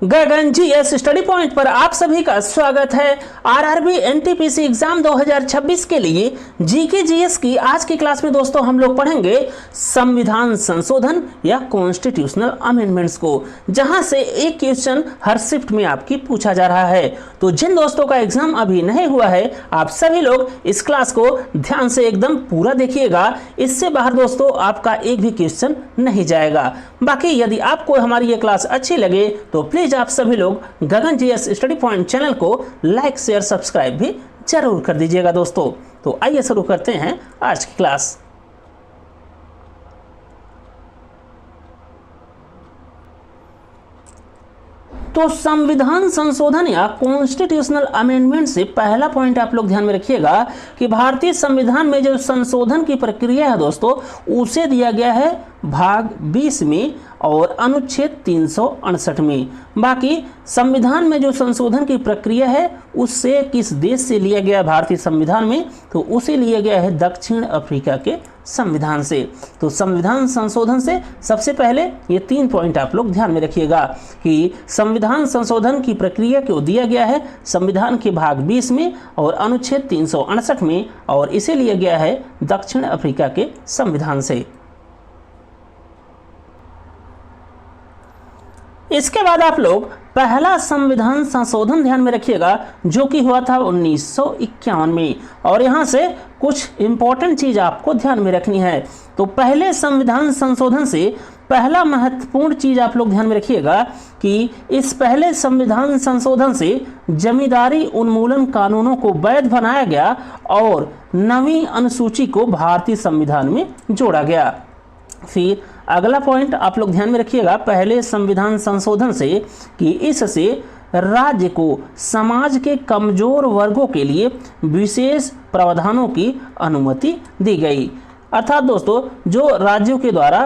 गगन GS study point पर आप सभी का स्वागत है। आरआरबी एनटीपीसी एग्जाम 2026 के लिए जीके जीएस की आज की क्लास में दोस्तों हम लोग पढ़ेंगे संविधान संशोधन या कॉन्स्टिट्यूशनल अमेंडमेंट्स को, जहां से एक क्वेश्चन हर शिफ्ट में आपकी पूछा जा रहा है। तो जिन दोस्तों का एग्जाम अभी नहीं हुआ है, आप सभी लोग इस क्लास को ध्यान से एकदम पूरा देखिएगा। इससे बाहर दोस्तों आपका एक भी क्वेश्चन नहीं जाएगा। बाकी यदि आपको हमारी ये क्लास अच्छी लगे तो प्लीज आप सभी लोग गगन जीएस स्टडी पॉइंट चैनल को लाइक शेयर सब्सक्राइब भी जरूर कर दीजिएगा दोस्तों। तो आइए शुरू करते हैं आज की क्लास। तो संविधान संशोधन या कॉन्स्टिट्यूशनल अमेंडमेंट से पहला पॉइंट आप लोग ध्यान में रखिएगा कि भारतीय संविधान में जो संशोधन की प्रक्रिया है दोस्तों, उसे दिया गया है भाग 20 में और अनुच्छेद 368 में। बाकी संविधान में जो संशोधन की प्रक्रिया है उससे किस देश से लिया गया भारतीय संविधान में, तो उसे लिया गया है दक्षिण अफ्रीका के संविधान से। तो संविधान संशोधन से सबसे पहले ये 3 पॉइंट आप लोग ध्यान में रखिएगा कि संविधान संशोधन की प्रक्रिया को दिया गया है संविधान के भाग 20 में और अनुच्छेद 368 में, और इसे लिया गया है दक्षिण अफ्रीका के संविधान से। इसके बाद आप लोग पहला संविधान संशोधन ध्यान में रखिएगा जो कि हुआ था 1951 में, और यहाँ से कुछ इंपॉर्टेंट चीज आपको ध्यान में रखनी है। तो पहले संविधान संशोधन से पहला महत्वपूर्ण चीज आप लोग ध्यान में रखिएगा कि इस पहले संविधान संशोधन से जमींदारी उन्मूलन कानूनों को वैध बनाया गया और नवीं अनुसूची को भारतीय संविधान में जोड़ा गया। फिर अगला पॉइंट आप लोग ध्यान में रखिएगा पहले संविधान संशोधन से कि इससे राज्य को समाज के कमजोर वर्गों के लिए विशेष प्रावधानों की अनुमति दी गई। अर्थात दोस्तों जो राज्यों के द्वारा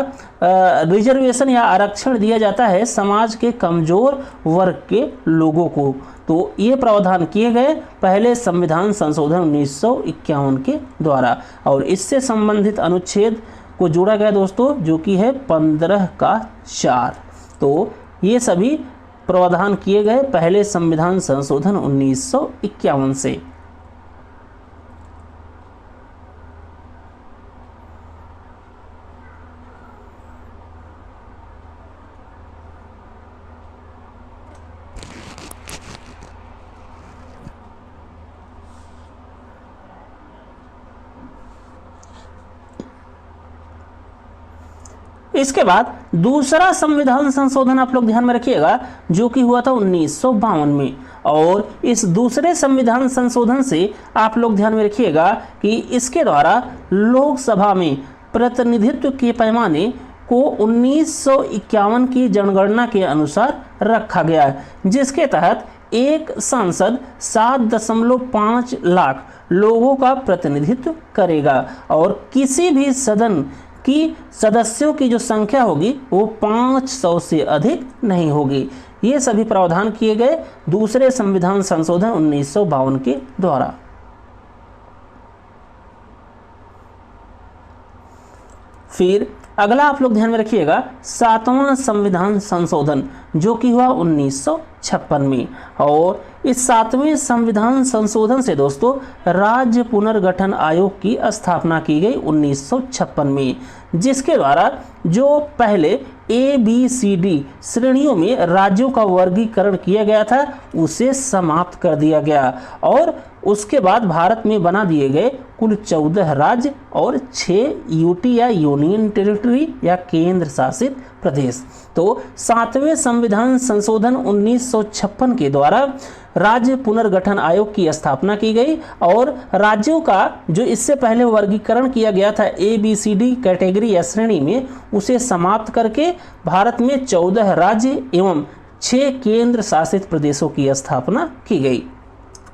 रिजर्वेशन या आरक्षण दिया जाता है समाज के कमजोर वर्ग के लोगों को, तो ये प्रावधान किए गए पहले संविधान संशोधन 1951 के द्वारा, और इससे संबंधित अनुच्छेद को जोड़ा गया दोस्तों जो कि है 15 का 4। तो ये सभी प्रावधान किए गए पहले संविधान संशोधन 1951 से। इसके बाद दूसरा संविधान संशोधन आप लोग ध्यान में रखिएगा जो कि हुआ था 1952 में, और इस दूसरे संविधान संशोधन से आप लोग ध्यान में रखिएगा कि इसके द्वारा लोकसभा में प्रतिनिधित्व के पैमाने को 1951 की जनगणना के अनुसार रखा गया, जिसके तहत एक सांसद 7.5 लाख लोगों का प्रतिनिधित्व करेगा और किसी भी सदन कि सदस्यों की जो संख्या होगी वो 500 से अधिक नहीं होगी। ये सभी प्रावधान किए गए दूसरे संविधान संशोधन 1952 के द्वारा। फिर अगला आप लोग ध्यान में रखिएगा 7वां संविधान संशोधन जो कि हुआ 1956 में, और इस 7वें संविधान संशोधन से दोस्तों राज्य पुनर्गठन आयोग की स्थापना की गई 1956 में, जिसके द्वारा जो पहले ABCD श्रेणियों में राज्यों का वर्गीकरण किया गया था उसे समाप्त कर दिया गया, और उसके बाद भारत में बना दिए गए कुल 14 राज्य और 6 यूटी या यूनियन टेरिटरी या केंद्र शासित प्रदेश। तो 7वें संविधान संशोधन 1956 के द्वारा राज्य पुनर्गठन आयोग की स्थापना की गई, और राज्यों का जो इससे पहले वर्गीकरण किया गया था ABCD कैटेगरी या श्रेणी में उसे समाप्त करके भारत में 14 राज्य एवं 6 केंद्र शासित प्रदेशों की स्थापना की गई।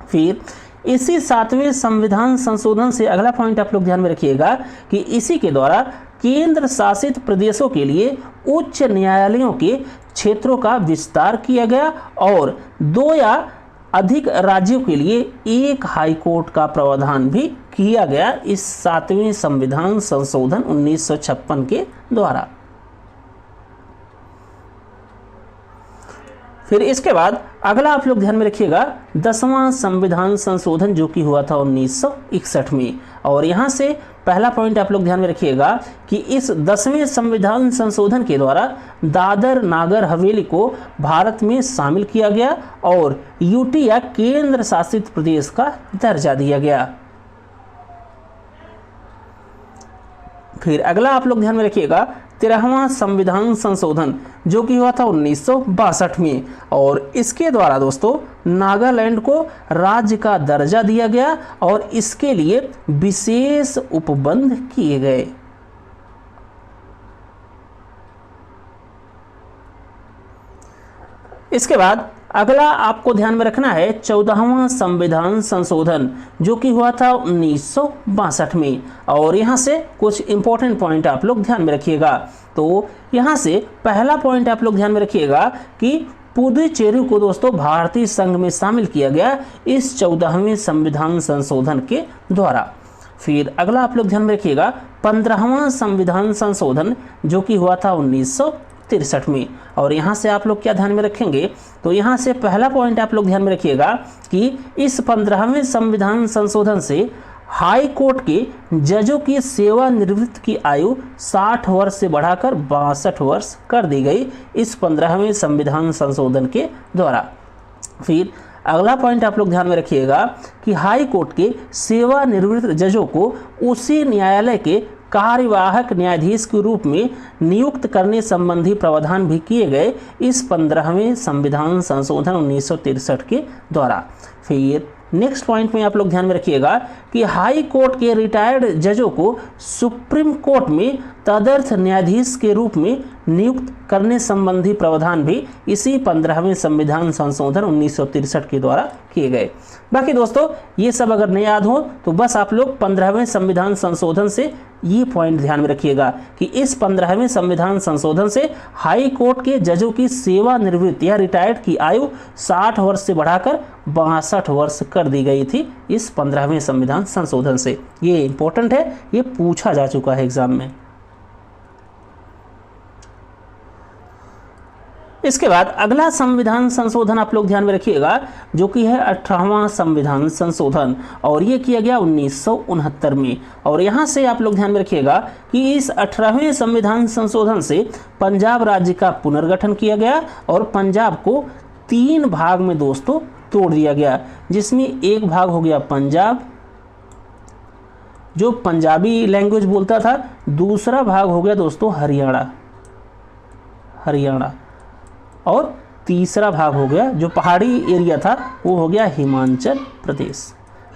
फिर इसी 7वें संविधान संशोधन से अगला पॉइंट आप लोग ध्यान में रखिएगा कि इसी के द्वारा केंद्र शासित प्रदेशों के लिए उच्च न्यायालयों के क्षेत्रों का विस्तार किया गया और 2 या अधिक राज्यों के लिए एक हाई कोर्ट का प्रावधान भी किया गया इस 7वें संविधान संशोधन 1956 के द्वारा। फिर इसके बाद अगला आप लोग ध्यान में रखिएगा 10वां संविधान संशोधन जो कि हुआ था 1961 में। और यहाँ से पहला पॉइंट आप लोग ध्यान में रखिएगा कि इस 10वें संविधान संशोधन के द्वारा दादर नागर हवेली को भारत में शामिल किया गया और यूटी या केंद्र शासित प्रदेश का दर्जा दिया गया। फिर अगला आप लोग ध्यान में रखिएगा 13वां संविधान संशोधन जो कि हुआ था 1962 में और इसके द्वारा दोस्तों नागालैंड को राज्य का दर्जा दिया गया और इसके लिए विशेष उपबंध किए गए। इसके बाद अगला आपको ध्यान में रखना है 14वां संविधान संशोधन जो कि हुआ था 1962 में और यहाँ से कुछ इंपॉर्टेंट पॉइंट आप लोग ध्यान में रखिएगा। तो यहाँ से पहला पॉइंट आप लोग ध्यान में रखिएगा कि पुडुचेरी को दोस्तों भारतीय संघ में शामिल किया गया इस 14वें संविधान संशोधन के द्वारा। फिर अगला आप लोग ध्यान में रखिएगा 15वां संविधान संशोधन जो कि हुआ था 1963 में और यहाँ से आप लोग क्या ध्यान में रखेंगे, तो यहाँ से पहला पॉइंट आप लोग ध्यान में रखिएगा कि इस 15वें संविधान संशोधन से हाई कोर्ट के जजों की सेवानिवृत्ति की आयु 60 वर्ष से बढ़ाकर 62 वर्ष कर दी गई इस 15वें संविधान संशोधन के द्वारा। फिर अगला पॉइंट आप लोग ध्यान में रखिएगा कि हाई कोर्ट के सेवानिवृत्त जजों को उसी न्यायालय के कार्यवाहक न्यायाधीश के रूप में नियुक्त करने संबंधी प्रावधान भी किए गए इस 15वें संविधान संशोधन 1963 के द्वारा। फिर नेक्स्ट पॉइंट में आप लोग ध्यान में रखिएगा कि हाई कोर्ट के रिटायर्ड जजों को सुप्रीम कोर्ट में तदर्थ न्यायाधीश के रूप में नियुक्त करने संबंधी प्रावधान भी इसी 15वें संविधान संशोधन 1963 के द्वारा किए गए। बाकी दोस्तों ये सब अगर नहीं याद हो तो बस आप लोग 15वें संविधान संशोधन से ये पॉइंट ध्यान में रखिएगा कि इस 15वें संविधान संशोधन से हाई कोर्ट के जजों की सेवानिवृत्ति या रिटायर्ड की आयु 60 वर्ष से बढ़ाकर 62 वर्ष कर दी गई थी इस 15वें संविधान संशोधन से। ये इंपॉर्टेंट है, ये पूछा जा चुका है एग्जाम में। इसके बाद अगला संविधान संशोधन आप लोग ध्यान में रखिएगा जो कि है 18वां संविधान संशोधन और ये किया गया 1969 में। और यहाँ से आप लोग ध्यान में रखिएगा कि इस 18वें संविधान संशोधन से पंजाब राज्य का पुनर्गठन किया गया और पंजाब को 3 भाग में दोस्तों तोड़ दिया गया, जिसमें एक भाग हो गया पंजाब जो पंजाबी लैंग्वेज बोलता था, दूसरा भाग हो गया दोस्तों हरियाणा और तीसरा भाग हो गया जो पहाड़ी एरिया था वो हो गया हिमाचल प्रदेश।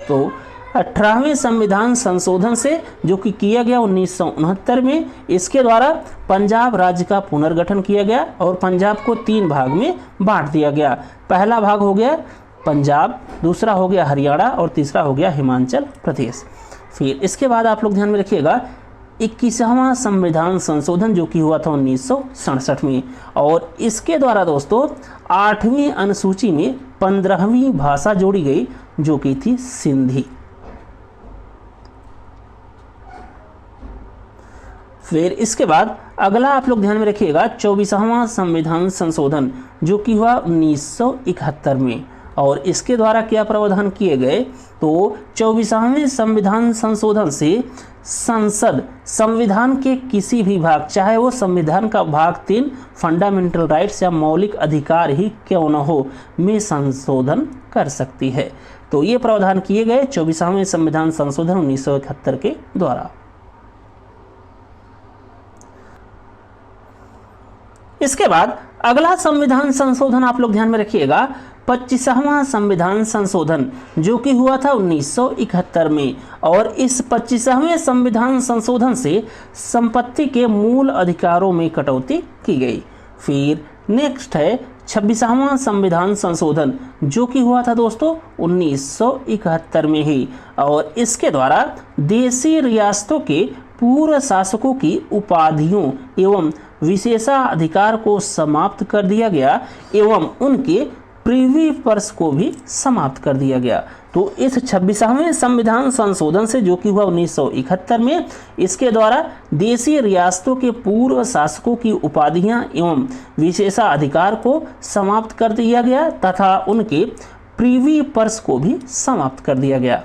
तो 18वें संविधान संशोधन से जो कि किया गया 1969 में, इसके द्वारा पंजाब राज्य का पुनर्गठन किया गया और पंजाब को 3 भाग में बांट दिया गया। पहला भाग हो गया पंजाब, दूसरा हो गया हरियाणा और तीसरा हो गया हिमाचल प्रदेश। फिर इसके बाद आप लोग ध्यान में रखिएगा 21वां संविधान संशोधन जो कि हुआ था 1967 में और इसके द्वारा दोस्तों 8वीं अनुसूची में 15वीं भाषा जोड़ी गई जो कि थी सिंधी। फिर इसके बाद अगला आप लोग ध्यान में रखिएगा 24वां संविधान संशोधन जो कि हुआ 1971 में और इसके द्वारा क्या प्रावधान किए गए, तो 24वें संविधान संशोधन से संसद संविधान के किसी भी भाग, चाहे वो संविधान का भाग 3 फंडामेंटल राइट्स या मौलिक अधिकार ही क्यों न हो, में संशोधन कर सकती है। तो ये प्रावधान किए गए 24वें संविधान संशोधन 1971 के द्वारा। इसके बाद अगला संविधान संशोधन आप लोग ध्यान में रखिएगा 25वां संविधान संशोधन जो कि हुआ था 1971 में और इस 25वें संविधान संशोधन से संपत्ति के मूल अधिकारों में कटौती की गई। फिर नेक्स्ट है 26वां संविधान संशोधन जो कि हुआ था दोस्तों 1971 में ही और इसके द्वारा देशी रियासतों के पूर्व शासकों की उपाधियों एवं विशेषाधिकार को समाप्त कर दिया गया एवं उनके प्रीवी पर्स को भी समाप्त कर दिया गया। तो इस 26वें संविधान संशोधन से, जो कि हुआ 1971 में, इसके द्वारा देशीय रियासतों के पूर्व शासकों की उपाधियां एवं विशेषाधिकार को समाप्त कर दिया गया तथा उनके प्रीवी पर्स को भी समाप्त कर दिया गया।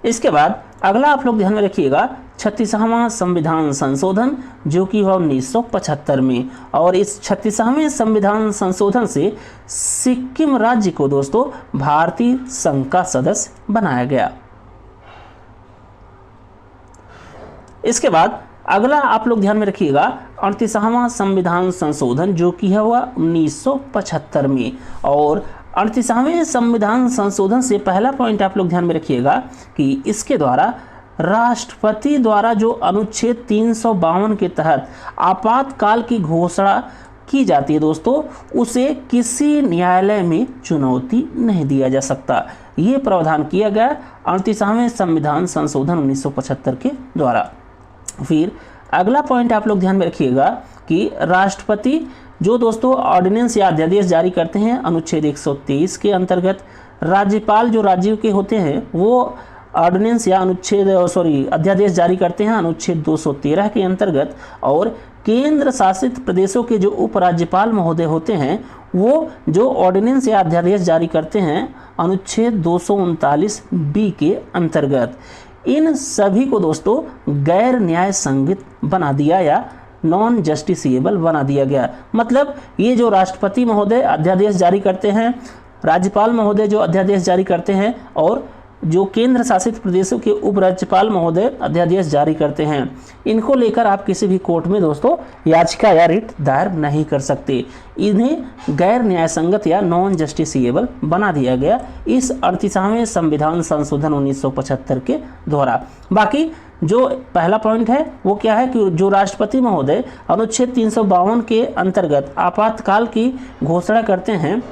इसके बाद अगला आप लोग ध्यान में रखिएगा 36वां संविधान संशोधन, जो कि हुआ 1975 में, और इस 36वें संविधान संशोधन से सिक्किम राज्य को दोस्तों भारतीय संघ का सदस्य बनाया गया। इसके बाद अगला आप लोग ध्यान में रखिएगा 38वां संविधान संशोधन, जो कि हुआ 1975 में, और 38वें संविधान संशोधन से पहला पॉइंट आप लोग ध्यान में रखिएगा कि इसके द्वारा राष्ट्रपति द्वारा जो अनुच्छेद 352 के तहत आपातकाल की घोषणा की जाती है दोस्तों, उसे किसी न्यायालय में चुनौती नहीं दिया जा सकता। ये प्रावधान किया गया 38वें संविधान संशोधन 1975 के द्वारा। फिर अगला पॉइंट आप लोग ध्यान में रखिएगा कि राष्ट्रपति जो दोस्तों ऑर्डिनेंस या अध्यादेश जारी करते हैं अनुच्छेद 123 के अंतर्गत, राज्यपाल जो राज्यों के होते हैं वो ऑर्डिनेंस या अध्यादेश जारी करते हैं अनुच्छेद 213 के अंतर्गत, और केंद्र शासित प्रदेशों के जो उपराज्यपाल महोदय होते हैं वो जो ऑर्डिनेंस या अध्यादेश जारी करते हैं अनुच्छेद 239 बी के अंतर्गत। इन सभी को दोस्तों गैर न्याय संगत बना दिया या नॉन जस्टिसिएबल बना दिया गया। मतलब ये जो राष्ट्रपति महोदय अध्यादेश जारी करते हैं, राज्यपाल महोदय जो अध्यादेश जारी करते हैं, और जो केंद्र शासित प्रदेशों के उपराज्यपाल महोदय अध्यादेश जारी करते हैं, इनको लेकर आप किसी भी कोर्ट में दोस्तों याचिका या रिट दायर नहीं कर सकते। इन्हें गैर न्यायसंगत या नॉन जस्टिसिएबल बना दिया गया इस 38वें संविधान संशोधन 1975 के द्वारा। बाकी जो पहला पॉइंट है वो क्या है कि जो राष्ट्रपति महोदय अनुच्छेद 352 के अंतर्गत आपातकाल की घोषणा करते हैं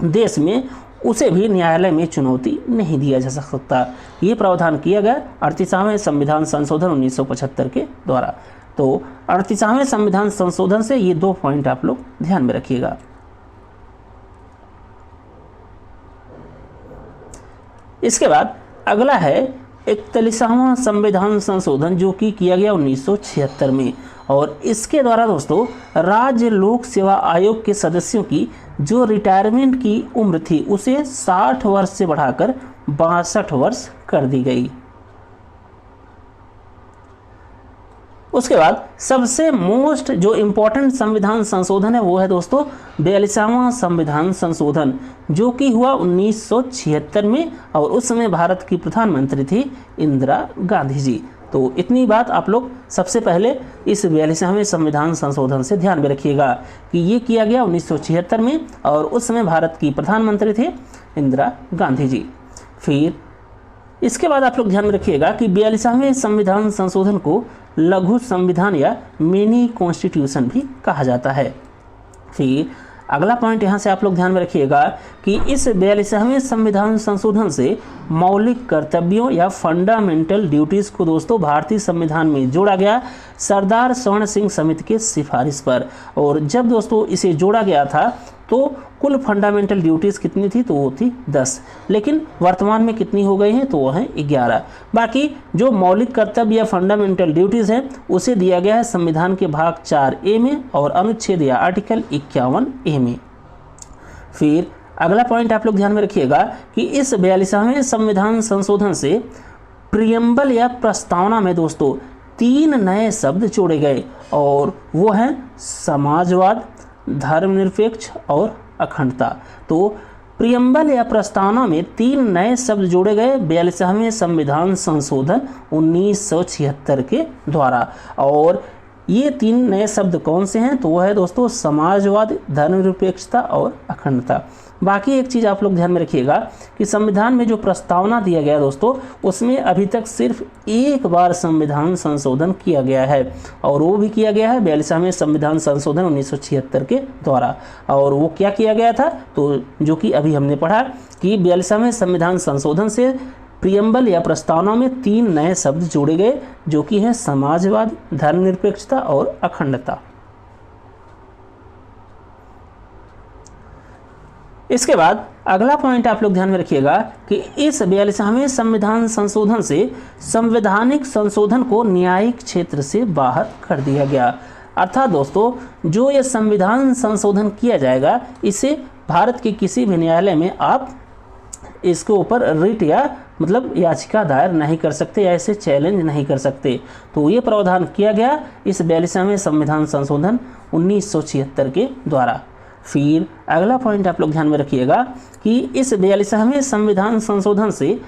देश में, उसे भी न्यायालय में चुनौती नहीं दिया जा सकता। ये प्रावधान किया गया 38वें संविधान संशोधन 1975 के द्वारा। तो 38वें संविधान संशोधन से ये 2 पॉइंट आप लोग ध्यान में रखिएगा। इसके बाद अगला है 41वां संविधान संशोधन, जो कि किया गया 1976 में, और इसके द्वारा दोस्तों राज्य लोक सेवा आयोग के सदस्यों की जो रिटायरमेंट की उम्र थी उसे 60 वर्ष से बढ़ाकर 62 वर्ष कर दी गई। उसके बाद सबसे मोस्ट जो इम्पोर्टेंट संविधान संशोधन है वो है दोस्तों 42वां संविधान संशोधन, जो कि हुआ 1976 में, और उस समय भारत की प्रधानमंत्री थी इंदिरा गांधी जी। तो इतनी बात आप लोग सबसे पहले इस 42वें संविधान संशोधन से ध्यान में रखिएगा कि ये किया गया 1976 में, और उस समय भारत की प्रधानमंत्री थे इंदिरा गांधी जी। फिर इसके बाद आप लोग ध्यान में रखिएगा कि 42वें संविधान संशोधन को लघु संविधान या मिनी कॉन्स्टिट्यूशन भी कहा जाता है। फिर अगला पॉइंट यहाँ से आप लोग ध्यान में रखिएगा कि इस 42वें संविधान संशोधन से मौलिक कर्तव्यों या फंडामेंटल ड्यूटीज़ को दोस्तों भारतीय संविधान में जोड़ा गया सरदार स्वर्ण सिंह समिति के सिफारिश पर। और जब दोस्तों इसे जोड़ा गया था तो कुल फंडामेंटल ड्यूटीज़ कितनी थी, तो वो थी 10, लेकिन वर्तमान में कितनी हो गई हैं, तो वो हैं 11। बाकी जो मौलिक कर्तव्य या फंडामेंटल ड्यूटीज़ हैं उसे दिया गया है संविधान के भाग 4A में और अनुच्छेद या आर्टिकल 51A में। फिर अगला पॉइंट आप लोग ध्यान में रखिएगा कि इस 42वें संविधान संशोधन से प्रियम्बल या प्रस्तावना में दोस्तों 3 नए शब्द जोड़े गए, और वो हैं समाजवाद, धर्मनिरपेक्ष और अखंडता। तो प्रियम्बल या प्रस्तावना में 3 नए शब्द जोड़े गए 42वें संविधान संशोधन 1976 के द्वारा। और ये 3 नए शब्द कौन से हैं, तो वह है दोस्तों समाजवाद, धर्मनिरपेक्षता और अखंडता। बाकी एक चीज़ आप लोग ध्यान में रखिएगा कि संविधान में जो प्रस्तावना दिया गया दोस्तों उसमें अभी तक सिर्फ एक बार संविधान संशोधन किया गया है, और वो भी किया गया है 42वें संविधान संशोधन 1976 के द्वारा। और वो क्या किया गया था, तो जो कि अभी हमने पढ़ा कि 42वें संविधान संशोधन से प्रियम्बल या प्रस्तावना में 3 नए शब्द जोड़े गए, जो कि हैं समाजवाद, धर्मनिरपेक्षता और अखंडता। इसके बाद अगला पॉइंट आप लोग ध्यान में रखिएगा कि इस 42वें संविधान संशोधन से संवैधानिक संशोधन को न्यायिक क्षेत्र से बाहर कर दिया गया। अर्थात दोस्तों, जो ये संविधान संशोधन किया जाएगा, इसे भारत के किसी भी न्यायालय में आप इसके ऊपर रिट या मतलब याचिका दायर नहीं कर सकते या इसे चैलेंज नहीं कर सकते। तो ये प्रावधान किया गया इस 42वें संविधान संशोधन 1976 के द्वारा। फिर अगला पॉइंट आप लोग ध्यान में रखिएगा कि इस 42वें संविधान संशोधन से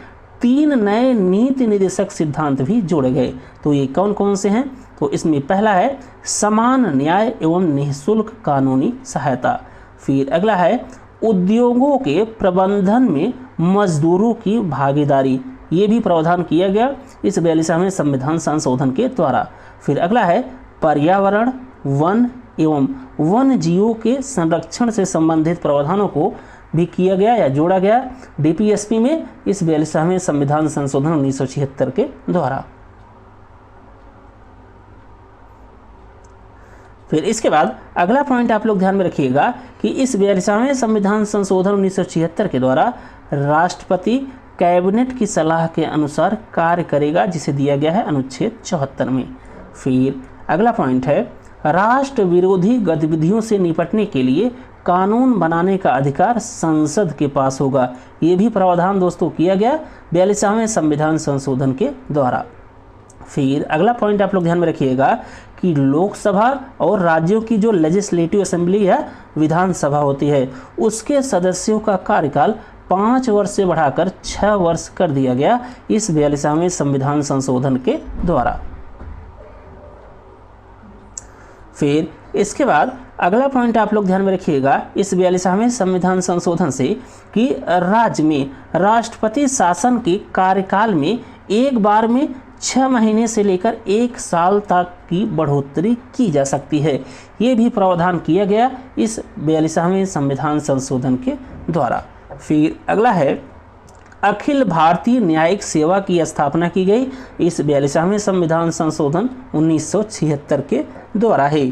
3 नए नीति निर्देशक सिद्धांत भी जोड़े गए। तो ये कौन कौन से हैं? तो इसमें पहला है समान न्याय एवं निःशुल्क कानूनी सहायता। फिर अगला है उद्योगों के प्रबंधन में मजदूरों की भागीदारी, ये भी प्रावधान किया गया इस 42वें संविधान संशोधन के द्वारा। फिर अगला है पर्यावरण, वन एवं वन जीवों के संरक्षण से संबंधित प्रावधानों को भी किया गया या जोड़ा गया डीपीएसपी में इस 42वें संविधान संशोधन 1976 के द्वारा। फिर इसके बाद अगला पॉइंट आप लोग ध्यान में रखिएगा कि इस 42वें संविधान संशोधन 1976 के द्वारा राष्ट्रपति कैबिनेट की सलाह के अनुसार कार्य करेगा, जिसे दिया गया है अनुच्छेद 74 में। फिर अगला पॉइंट है राष्ट्र विरोधी गतिविधियों से निपटने के लिए कानून बनाने का अधिकार संसद के पास होगा। ये भी प्रावधान दोस्तों किया गया 42वें संविधान संशोधन के द्वारा। फिर अगला पॉइंट आप लोग ध्यान में रखिएगा कि लोकसभा और राज्यों की जो लेजिस्लेटिव असेंबली या विधानसभा होती है, उसके सदस्यों का कार्यकाल 5 वर्ष से बढ़ाकर 6 वर्ष कर दिया गया इस 42वें संविधान संशोधन के द्वारा। फिर इसके बाद अगला पॉइंट आप लोग ध्यान में रखिएगा इस 42वें संविधान संशोधन से कि राज्य में राष्ट्रपति शासन के कार्यकाल में एक बार में 6 महीने से लेकर 1 साल तक की बढ़ोतरी की जा सकती है। ये भी प्रावधान किया गया इस 42वें संविधान संशोधन के द्वारा। फिर अगला है अखिल भारतीय न्यायिक सेवा की स्थापना की गई इस 42वें संविधान संशोधन 1976 के द्वारा है।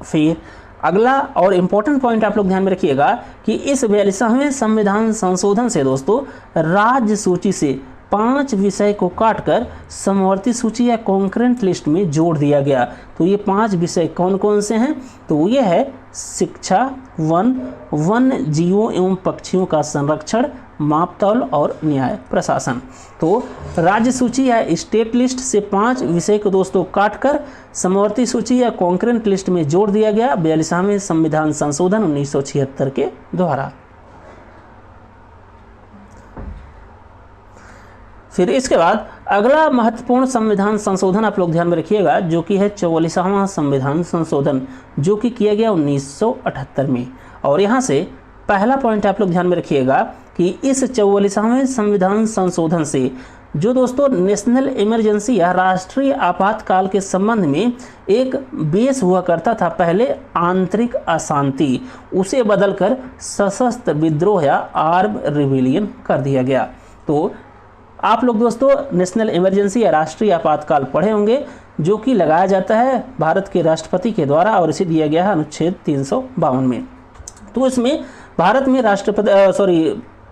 फिर अगला और इम्पोर्टेंट पॉइंट आप लोग ध्यान में रखिएगा कि इस 42वें संविधान संशोधन से दोस्तों राज्य सूची से 5 विषय को काटकर समवर्ती सूची या कॉन्करेंट लिस्ट में जोड़ दिया गया। तो ये 5 विषय कौन कौन से हैं? तो ये है शिक्षा, वन जीवों एवं पक्षियों का संरक्षण, मापतौल और न्याय प्रशासन। तो राज्य सूची या स्टेट लिस्ट से 5 विषय को दोस्तों काटकर समवर्ती सूची या कॉन्करेंट लिस्ट में जोड़ दिया गया 42वें संविधान संशोधन 1976 के द्वारा। फिर इसके बाद अगला महत्वपूर्ण संविधान संशोधन आप लोग ध्यान में रखिएगा, जो कि है 44वां संविधान संशोधन, जो कि किया गया 1978 में। और यहाँ से पहला पॉइंट आप लोग ध्यान में रखिएगा कि इस 44वें संविधान संशोधन से जो दोस्तों नेशनल इमरजेंसी या राष्ट्रीय आपातकाल के संबंध में एक बेस हुआ करता था पहले आंतरिक अशांति, उसे बदलकर सशस्त्र विद्रोह या आर्म रिबेलियन कर दिया गया। तो आप लोग दोस्तों नेशनल इमरजेंसी या राष्ट्रीय आपातकाल पढ़े होंगे, जो कि लगाया जाता है भारत के राष्ट्रपति के द्वारा और इसे दिया गया है अनुच्छेद 352 में। तो इसमें भारत में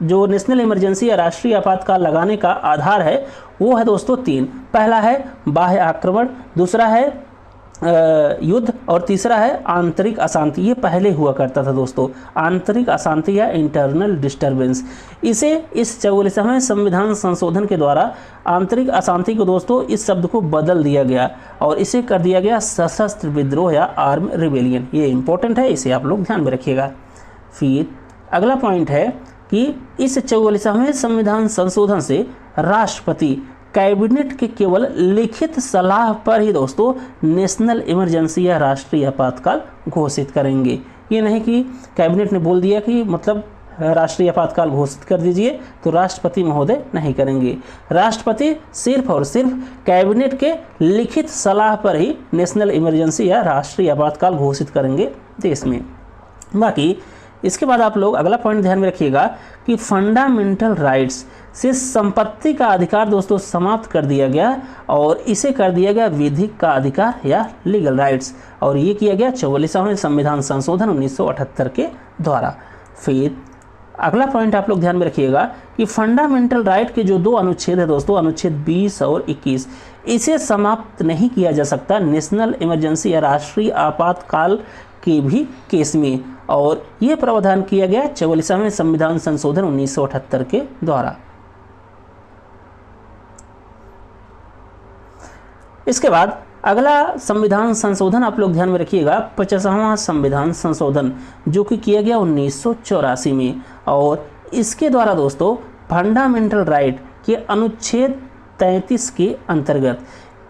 जो नेशनल इमरजेंसी या राष्ट्रीय आपातकाल लगाने का आधार है वो है दोस्तों 3। पहला है बाह्य आक्रमण, दूसरा है युद्ध और तीसरा है आंतरिक अशांति। ये पहले हुआ करता था दोस्तों, आंतरिक अशांति या इंटरनल डिस्टरबेंस। इसे इस 44वें संविधान संशोधन के द्वारा आंतरिक अशांति को दोस्तों इस शब्द को बदल दिया गया और इसे कर दिया गया सशस्त्र विद्रोह या आर्म रिबेलियन। ये इंपॉर्टेंट है, इसे आप लोग ध्यान में रखिएगा। फिर अगला पॉइंट है कि इस 44वें संविधान संशोधन से राष्ट्रपति कैबिनेट के केवल लिखित सलाह पर ही दोस्तों नेशनल इमरजेंसी या राष्ट्रीय आपातकाल घोषित करेंगे। ये नहीं कि कैबिनेट ने बोल दिया कि मतलब राष्ट्रीय आपातकाल घोषित कर दीजिए, तो राष्ट्रपति महोदय नहीं करेंगे। राष्ट्रपति सिर्फ और सिर्फ कैबिनेट के लिखित सलाह पर ही नेशनल इमरजेंसी या राष्ट्रीय आपातकाल घोषित करेंगे देश में। बाकी इसके बाद आप लोग अगला पॉइंट ध्यान में रखिएगा कि फंडामेंटल राइट्स से संपत्ति का अधिकार दोस्तों समाप्त कर दिया गया और इसे कर दिया गया विधिक का अधिकार या लीगल राइट्स, और ये किया गया 44वें संविधान संशोधन 1978 के द्वारा। फिर अगला पॉइंट आप लोग ध्यान में रखिएगा कि फंडामेंटल राइट के जो दो अनुच्छेद है दोस्तों, अनुच्छेद 20 और 21, इसे समाप्त नहीं किया जा सकता नेशनल इमरजेंसी या राष्ट्रीय आपातकाल के भी केस में, और ये प्रावधान किया गया 44वें संविधान संशोधन 1978 के द्वारा। इसके बाद अगला संविधान संशोधन आप लोग ध्यान में रखिएगा 50वां संविधान संशोधन, जो कि किया गया 1984 में, और इसके द्वारा दोस्तों फंडामेंटल राइट के अनुच्छेद 33 के अंतर्गत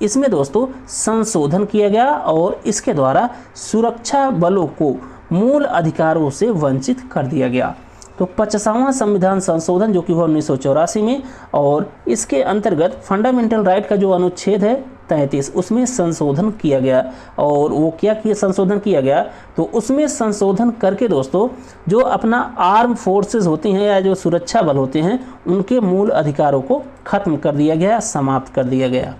इसमें दोस्तों संशोधन किया गया और इसके द्वारा सुरक्षा बलों को मूल अधिकारों से वंचित कर दिया गया। तो 50वां संविधान संशोधन जो कि हुआ 1984 में, और इसके अंतर्गत फंडामेंटल राइट का जो अनुच्छेद है 33 उसमें संशोधन किया गया। और वो क्या किया संशोधन किया गया, तो उसमें संशोधन करके दोस्तों जो अपना आर्म फोर्सेस होती हैं या जो सुरक्षा बल होते हैं उनके मूल अधिकारों को खत्म कर दिया गया, समाप्त कर दिया गया।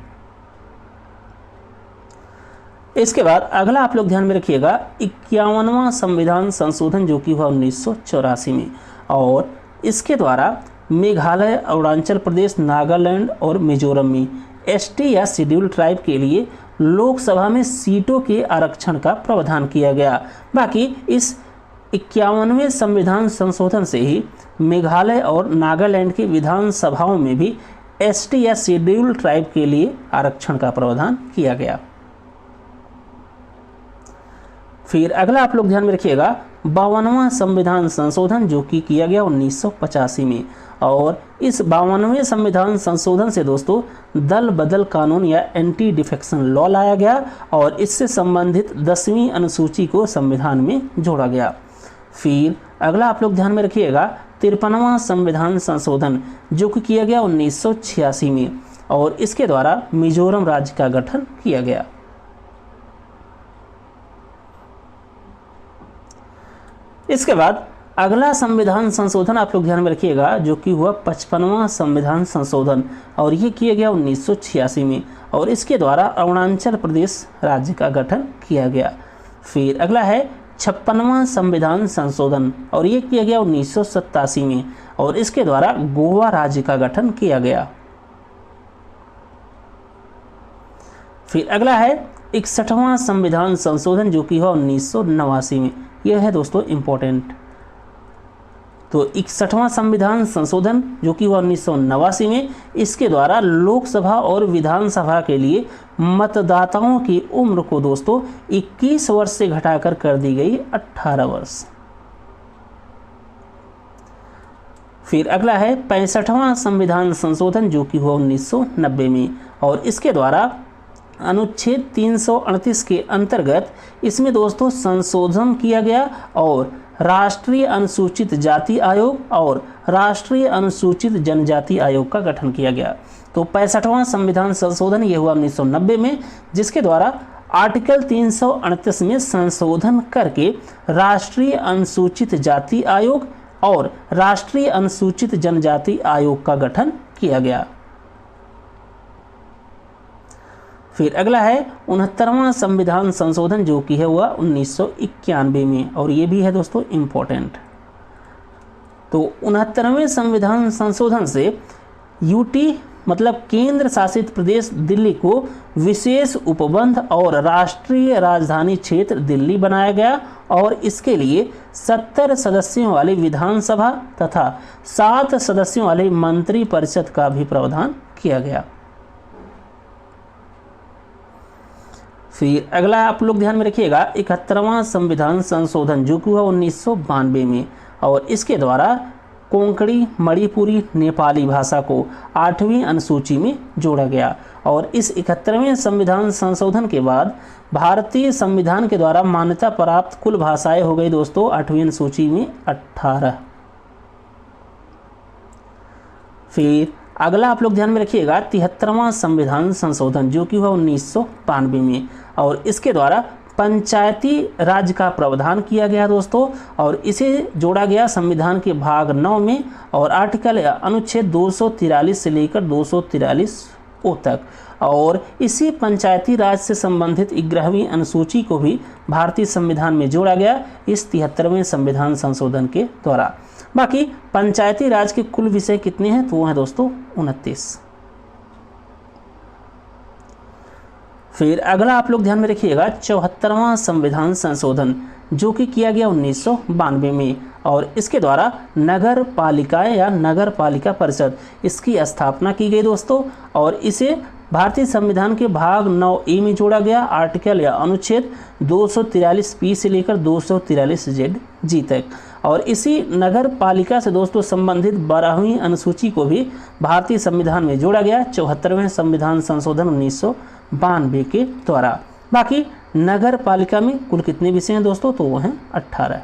इसके बाद अगला आप लोग ध्यान में रखिएगा 51वां संविधान संशोधन जो कि हुआ 1984 में, और इसके द्वारा मेघालय, अरुणाचल प्रदेश, नागालैंड और मिजोरम में एसटी या शेड्यूल ट्राइब के लिए लोकसभा में सीटों के आरक्षण का प्रावधान किया गया। बाकी इस 51वें संविधान संशोधन से ही मेघालय और नागालैंड की विधानसभाओं में भी एसटी या शेड्यूल ट्राइब के लिए आरक्षण का प्रावधान किया गया। फिर अगला आप लोग ध्यान में रखिएगा 52वां संविधान संशोधन जो कि किया गया 1985 में, और इस 52वें संविधान संशोधन से दोस्तों दल बदल कानून या एंटी डिफेक्शन लॉ लाया गया और इससे संबंधित 10वीं अनुसूची को संविधान में जोड़ा गया। फिर अगला आप लोग ध्यान में रखिएगा 53वां संविधान संशोधन जो कि किया गया 1986 में, और इसके द्वारा मिजोरम राज्य का गठन किया गया। इसके बाद अगला संविधान संशोधन आप लोग ध्यान में रखिएगा जो कि हुआ 55वां संविधान संशोधन, और ये किया गया 1986 में, और इसके द्वारा अरुणाचल प्रदेश राज्य का गठन किया गया। फिर अगला है 56वां संविधान संशोधन, और ये किया गया 1987 में, और इसके द्वारा गोवा राज्य का गठन किया गया। फिर अगला है 61वां संविधान संशोधन जो कि हुआ 1989 में। यह है दोस्तों इम्पोर्टेंट। तो 61वां संविधान संशोधन जो कि हुआ 1989 में, इसके द्वारा लोकसभा और विधानसभा के लिए मतदाताओं की उम्र को दोस्तों 21 वर्ष से घटाकर कर दी गई 18 वर्ष। फिर अगला है 65वां संविधान संशोधन जो कि हुआ 1990 में, और इसके द्वारा अनुच्छेद 338 के अंतर्गत इसमें दोस्तों संशोधन किया गया और राष्ट्रीय अनुसूचित जाति आयोग और राष्ट्रीय अनुसूचित जनजाति आयोग का गठन किया गया। तो 65वां संविधान संशोधन ये हुआ 1990 में, जिसके द्वारा आर्टिकल 338 में संशोधन करके राष्ट्रीय अनुसूचित जाति आयोग और राष्ट्रीय अनुसूचित जनजाति आयोग का गठन किया गया। फिर अगला है 69वां संविधान संशोधन जो कि है हुआ 1991 में, और ये भी है दोस्तों इम्पोर्टेंट। तो 69वें संविधान संशोधन से यूटी मतलब केंद्र शासित प्रदेश दिल्ली को विशेष उपबंध और राष्ट्रीय राजधानी क्षेत्र दिल्ली बनाया गया, और इसके लिए 70 सदस्यों वाली विधानसभा तथा 7 सदस्यों वाली मंत्री परिषद का भी प्रावधान किया गया। फिर अगला आप लोग ध्यान में रखिएगा 71वां संविधान संशोधन जो कि हुआ 1992 में, और इसके द्वारा कोंकणी, मणिपुरी, नेपाली भाषा को 8वीं अनुसूची में जोड़ा गया। और इस 71वें संविधान संशोधन के बाद भारतीय संविधान के द्वारा मान्यता प्राप्त कुल भाषाएं हो गई दोस्तों 8वीं अनुसूची में 18। फिर अगला आप लोग ध्यान में रखिएगा 73वां संविधान संशोधन जो कि हुआ 1992 में, और इसके द्वारा पंचायती राज का प्रावधान किया गया दोस्तों, और इसे जोड़ा गया संविधान के भाग 9 में और आर्टिकल अनुच्छेद 243 से लेकर 243 ओ तक। और इसी पंचायती राज से संबंधित 11वीं अनुसूची को भी भारतीय संविधान में जोड़ा गया इस 73वें संविधान संशोधन के द्वारा। बाकी पंचायती राज के कुल विषय कितने हैं, तो वो हैं दोस्तों 29। फिर अगला आप लोग ध्यान में रखिएगा 74वां संविधान संशोधन जो कि किया गया 1992 में, और इसके द्वारा नगर पालिकाएं या नगर पालिका परिषद इसकी स्थापना की गई दोस्तों, और इसे भारतीय संविधान के भाग 9A में जोड़ा गया आर्टिकल या अनुच्छेद 243 से लेकर 243 तक। और इसी नगर पालिका से दोस्तों संबंधित 12वीं अनुसूची को भी भारतीय संविधान में जोड़ा गया 74वें संविधान संशोधन 1992 के द्वारा। बाकी नगर पालिका में कुल कितने विषय हैं दोस्तों, तो वो हैं 18।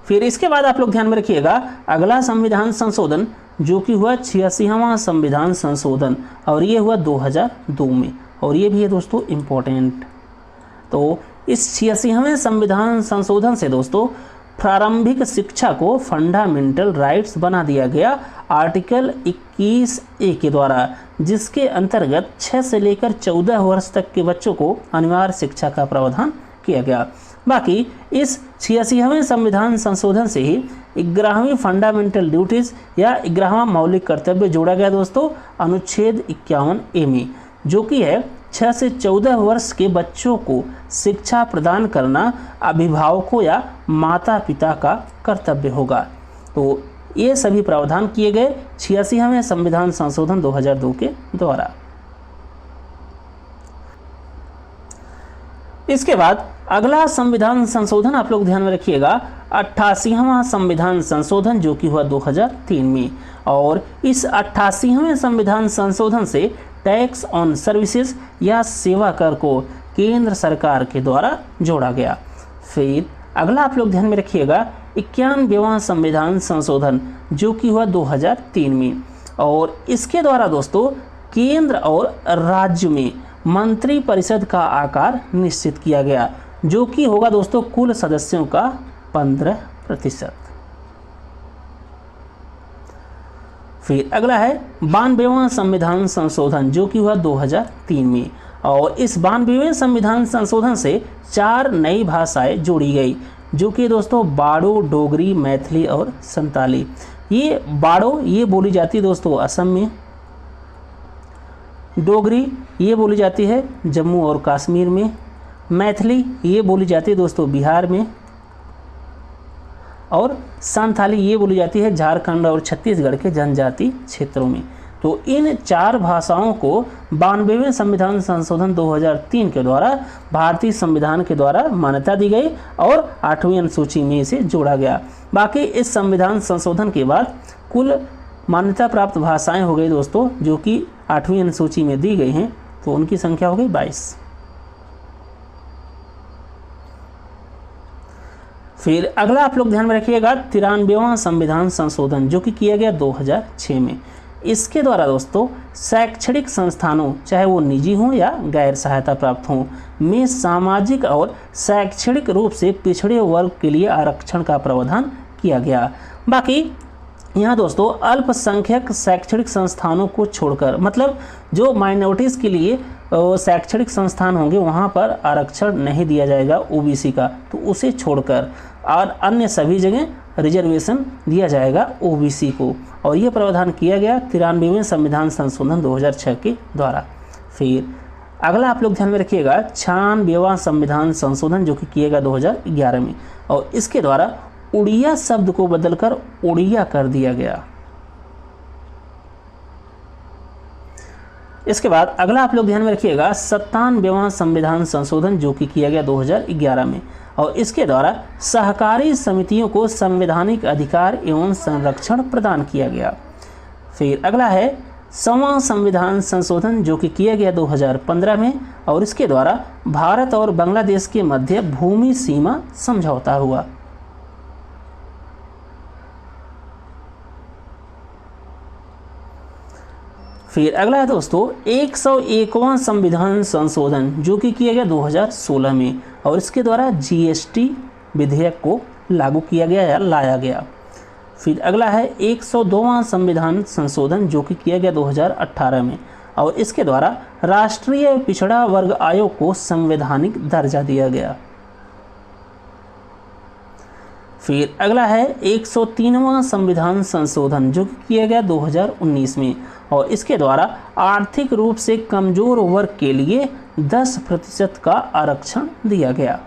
फिर इसके बाद आप लोग ध्यान में रखिएगा अगला संविधान संशोधन जो कि हुआ 86वां संविधान संशोधन, और ये हुआ 2002 में, और ये भी है दोस्तों इम्पोर्टेंट। तो इस 86वें संविधान संशोधन से दोस्तों प्रारंभिक शिक्षा को फंडामेंटल राइट्स बना दिया गया आर्टिकल 21A के द्वारा, जिसके अंतर्गत 6 से लेकर 14 वर्ष तक के बच्चों को अनिवार्य शिक्षा का प्रावधान किया गया। बाकी इस 86वें संविधान संशोधन से ही 11वीं फंडामेंटल ड्यूटीज या 11वां मौलिक कर्तव्य जोड़ा गया दोस्तों अनुच्छेद 51A में, जो कि है 6 से 14 वर्ष के बच्चों को शिक्षा प्रदान करना अभिभावकों या माता पिता का कर्तव्य होगा। तो ये सभी प्रावधान किए गए 86वें संविधान संशोधन 2002 के द्वारा। इसके बाद अगला संविधान संशोधन आप लोग ध्यान में रखिएगा 88वां संविधान संशोधन जो कि हुआ 2003 में, और इस 88वें संविधान संशोधन से टैक्स ऑन सर्विसेज या सेवा कर को केंद्र सरकार के द्वारा जोड़ा गया। फिर अगला आप लोग ध्यान में रखिएगा 91वां संविधान संशोधन जो कि हुआ 2003 में, और इसके द्वारा दोस्तों केंद्र और राज्य में मंत्री परिषद का आकार निश्चित किया गया, जो कि होगा दोस्तों कुल सदस्यों का 15%। फिर अगला है 92वां संविधान संशोधन जो कि हुआ 2003 में, और इस 92वें संविधान संशोधन से 4 नई भाषाएं जोड़ी गई जो कि दोस्तों बाड़ो, डोगरी, मैथिली और संताली। ये बाड़ो ये बोली जाती है दोस्तों असम में, डोगरी ये बोली जाती है जम्मू और कश्मीर में, मैथिली ये बोली जाती है दोस्तों बिहार में, और संथाली ये बोली जाती है झारखंड और छत्तीसगढ़ के जनजाति क्षेत्रों में। तो इन 4 भाषाओं को 92वें संविधान संशोधन 2003 के द्वारा भारतीय संविधान के द्वारा मान्यता दी गई और 8वीं अनुसूची में इसे जोड़ा गया। बाकी इस संविधान संशोधन के बाद कुल मान्यता प्राप्त भाषाएं हो गई दोस्तों जो कि 8वीं अनुसूची में दी गई हैं, तो उनकी संख्या हो गई 22। फिर अगला आप लोग ध्यान में रखिएगा 93वां संविधान संशोधन जो कि किया गया 2006 में। इसके द्वारा दोस्तों शैक्षणिक संस्थानों चाहे वो निजी हों या गैर सहायता प्राप्त हों में सामाजिक और शैक्षणिक रूप से पिछड़े वर्ग के लिए आरक्षण का प्रावधान किया गया। बाकी यहाँ दोस्तों अल्पसंख्यक शैक्षणिक संस्थानों को छोड़कर, मतलब जो माइनॉरिटीज़ के लिए शैक्षणिक संस्थान होंगे वहाँ पर आरक्षण नहीं दिया जाएगा ओबीसी का, तो उसे छोड़कर और अन्य सभी जगह रिजर्वेशन दिया जाएगा ओबीसी को, और ये प्रावधान किया गया 93वें संविधान संशोधन 2006 के द्वारा। फिर अगला आप लोग ध्यान में रखिएगा 96वां संविधान संशोधन जो कि किया गया 2011 में, और इसके द्वारा उड़िया शब्द को बदलकर उड़िया कर दिया गया। इसके बाद अगला आप लोग ध्यान में रखिएगा 97वां संविधान संशोधन जो कि किया गया 2011 में, और इसके द्वारा सहकारी समितियों को संवैधानिक अधिकार एवं संरक्षण प्रदान किया गया। फिर अगला है 100वां संविधान संशोधन जो कि किया गया 2015 में, और इसके द्वारा भारत और बांग्लादेश के मध्य भूमि सीमा समझौता हुआ। फिर अगला है दोस्तों 101वां संविधान संशोधन जो कि किया गया 2016 में और इसके द्वारा जीएसटी विधेयक को लागू किया गया या लाया गया। फिर अगला है 102वां संविधान संशोधन जो कि किया गया 2018 में और इसके द्वारा राष्ट्रीय पिछड़ा वर्ग आयोग को संवैधानिक दर्जा दिया गया। फिर अगला है 103वां संविधान संशोधन जो कि किया गया 2019 में और इसके द्वारा आर्थिक रूप से कमजोर वर्ग के लिए 10% का आरक्षण दिया गया।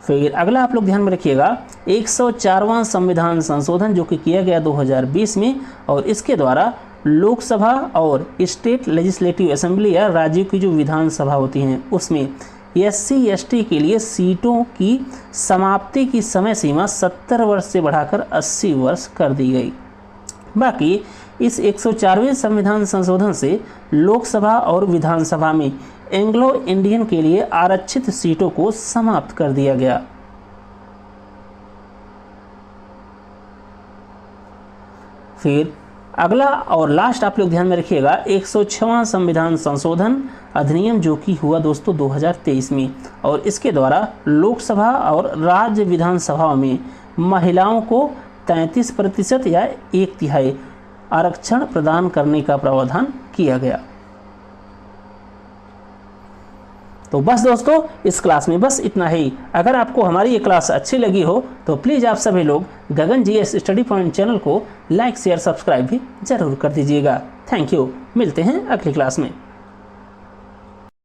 फिर अगला आप लोग ध्यान में रखिएगा 104वां संविधान संशोधन जो कि किया गया 2020 में और इसके द्वारा लोकसभा और स्टेट लेजिस्लेटिव असेंबली या राज्यों की जो विधानसभा होती हैं उसमें SC/ST के लिए सीटों की समाप्ति की समय सीमा 70 वर्ष से बढ़ाकर 80 वर्ष कर दी गई। बाकी इस 104वें संविधान संशोधन से लोकसभा और विधानसभा में एंग्लो इंडियन के लिए आरक्षित सीटों को समाप्त कर दिया गया। फिर अगला और लास्ट आप लोग ध्यान में रखिएगा 106वां संविधान संशोधन अधिनियम जो कि हुआ दोस्तों 2023 में और इसके द्वारा लोकसभा और राज्य विधानसभाओं में महिलाओं को 33% या 1/3 आरक्षण प्रदान करने का प्रावधान किया गया। तो बस दोस्तों इस क्लास में बस इतना ही। अगर आपको हमारी ये क्लास अच्छी लगी हो तो प्लीज़ आप सभी लोग गगन GS स्टडी पॉइंट चैनल को लाइक शेयर सब्सक्राइब भी जरूर कर दीजिएगा। Thank you. मिलते हैं अगली क्लास में।